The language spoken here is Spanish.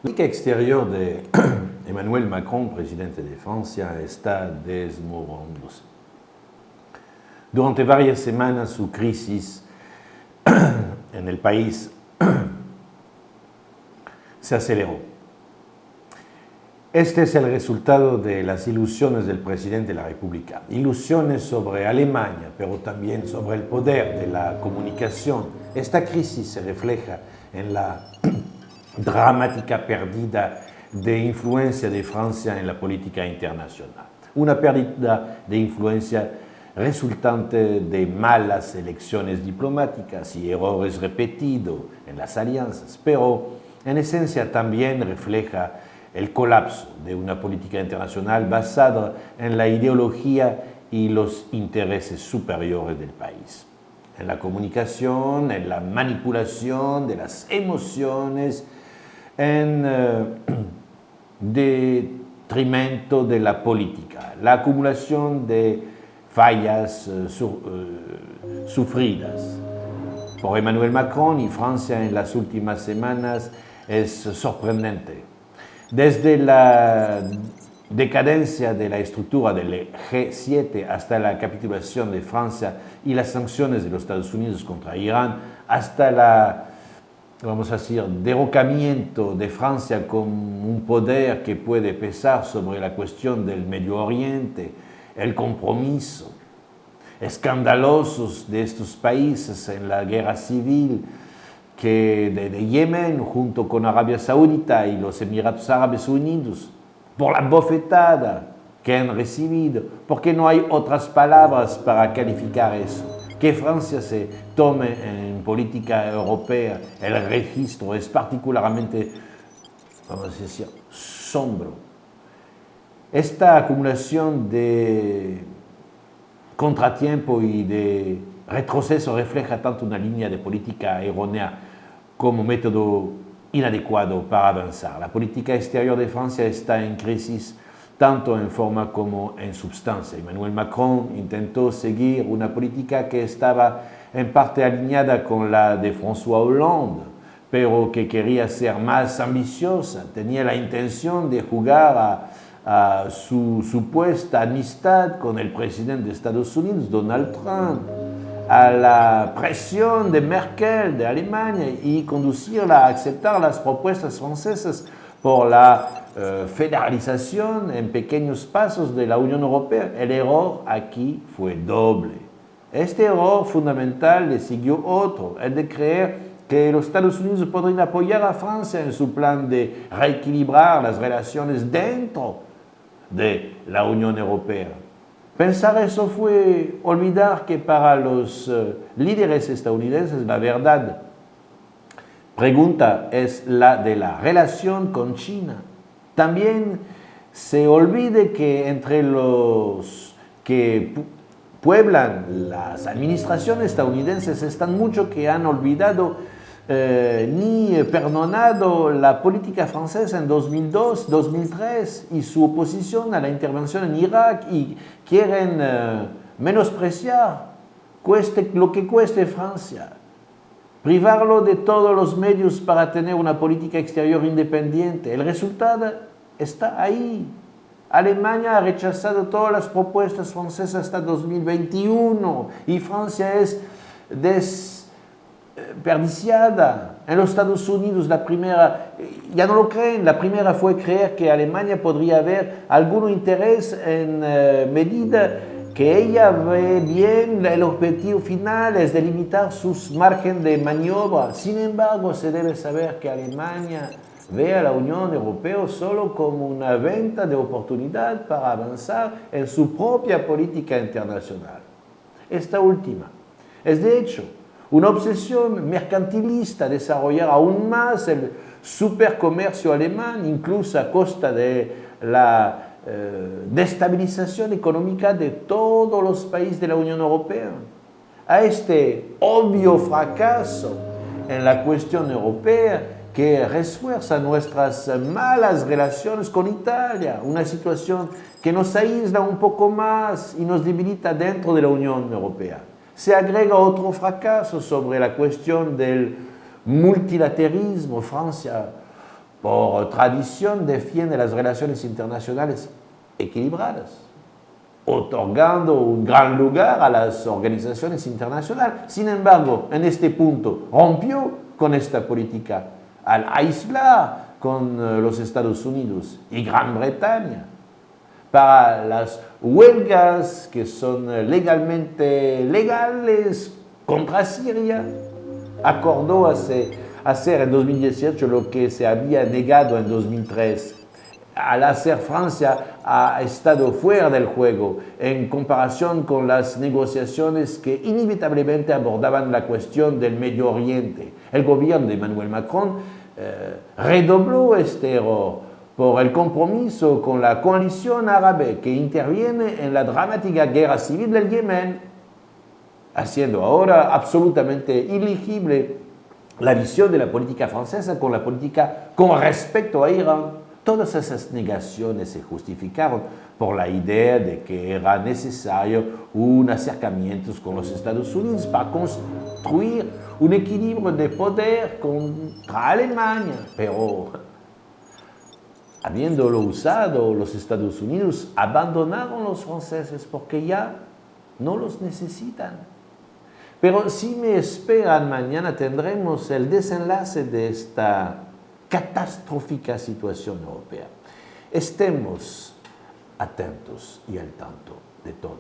política exterior de Emmanuel Macron, presidente de Francia, está desmoronándose. Durante varias semanas su crisis en el país se aceleró. Este es el resultado de las ilusiones del presidente de la República. Ilusiones sobre Alemania, pero también sobre el poder de la comunicación. Esta crisis se refleja en la dramática pérdida de influencia de Francia en la política internacional. Una pérdida de influencia resultante de malas elecciones diplomáticas y errores repetidos en las alianzas, pero en esencia también refleja el colapso de una política internacional basada en la ideología y los intereses superiores del país, en la comunicación, en la manipulación de las emociones, en detrimento de la política, la acumulación de fallas sufridas por Emmanuel Macron y Francia en las últimas semanas es sorprendente. Desde la decadencia de la estructura del G7 hasta la capitulación de Francia y las sanciones de los Estados Unidos contra Irán, hasta la, vamos a decir, derrocamiento de Francia como un poder que puede pesar sobre la cuestión del Medio Oriente, el compromiso escandalosos de estos países en la guerra civil de Yemen junto con Arabia Saudita y los Emiratos Árabes Unidos, por la bofetada que han recibido, porque no hay otras palabras para calificar eso. Que Francia se tome en política europea el registro es particularmente, vamos a decir, sombrío. Esta acumulación de contratiempo y de retroceso refleja tanto una línea de política errónea como método inadecuado para avanzar. La política exterior de Francia está en crisis tanto en forma como en sustancia. Emmanuel Macron intentó seguir una política que estaba en parte alineada con la de François Hollande, pero que quería ser más ambiciosa. Tenía la intención de jugar a su supuesta amistad con el presidente de Estados Unidos, Donald Trump, a la presión de Merkel de Alemania y conducirla a aceptar las propuestas francesas por la federalización en pequeños pasos de la Unión Europea. El error aquí fue doble. Este error fundamental le siguió otro, el de creer que los Estados Unidos podrían apoyar a Francia en su plan de reequilibrar las relaciones dentro de la Unión Europea. Pensar eso fue olvidar que para los líderes estadounidenses la verdad pregunta es la de la relación con China. También se olvide que entre los que pueblan las administraciones estadounidenses están muchos que han olvidado ni perdonado la política francesa en 2002, 2003 y su oposición a la intervención en Irak y quieren menospreciar cueste lo que cueste Francia, privarlo de todos los medios para tener una política exterior independiente. El resultado está ahí. Alemania ha rechazado todas las propuestas francesas hasta 2021 y Francia es desperdiciada. En los Estados Unidos la primera, ya no lo creen, la primera fue creer que Alemania podría haber algún interés en medida que ella ve bien el objetivo final es delimitar sus márgenes de maniobra. Sin embargo, se debe saber que Alemania ve a la Unión Europea solo como una venta de oportunidad para avanzar en su propia política internacional. Esta última es, de hecho, una obsesión mercantilista desarrollar aún más el supercomercio alemán, incluso a costa de la destabilización económica de todos los países de la Unión Europea. A este obvio fracaso en la cuestión europea que refuerza nuestras malas relaciones con Italia, una situación que nos aísla un poco más y nos debilita dentro de la Unión Europea. Se agrega otro fracaso sobre la cuestión del multilateralismo. Francia por tradición, defiende las relaciones internacionales equilibradas, otorgando un gran lugar a las organizaciones internacionales. Sin embargo, en este punto rompió con esta política al aislar con los Estados Unidos y Gran Bretaña. Para las huelgas que son legalmente legales contra Siria, acordó hacer en 2018 lo que se había negado en 2003. Al hacer Francia ha estado fuera del juego en comparación con las negociaciones que inevitablemente abordaban la cuestión del Medio Oriente. El gobierno de Emmanuel Macron redobló este error por el compromiso con la coalición árabe que interviene en la dramática guerra civil del Yemen, haciendo ahora absolutamente ilegible la visión de la política francesa con la política con respecto a Irán. Todas esas negaciones se justificaron por la idea de que era necesario un acercamiento con los Estados Unidos para construir un equilibrio de poder contra Alemania. Pero, habiéndolo usado, los Estados Unidos abandonaron a los franceses porque ya no los necesitan. Pero si me esperan, mañana tendremos el desenlace de esta catastrófica situación europea. Estemos atentos y al tanto de todo.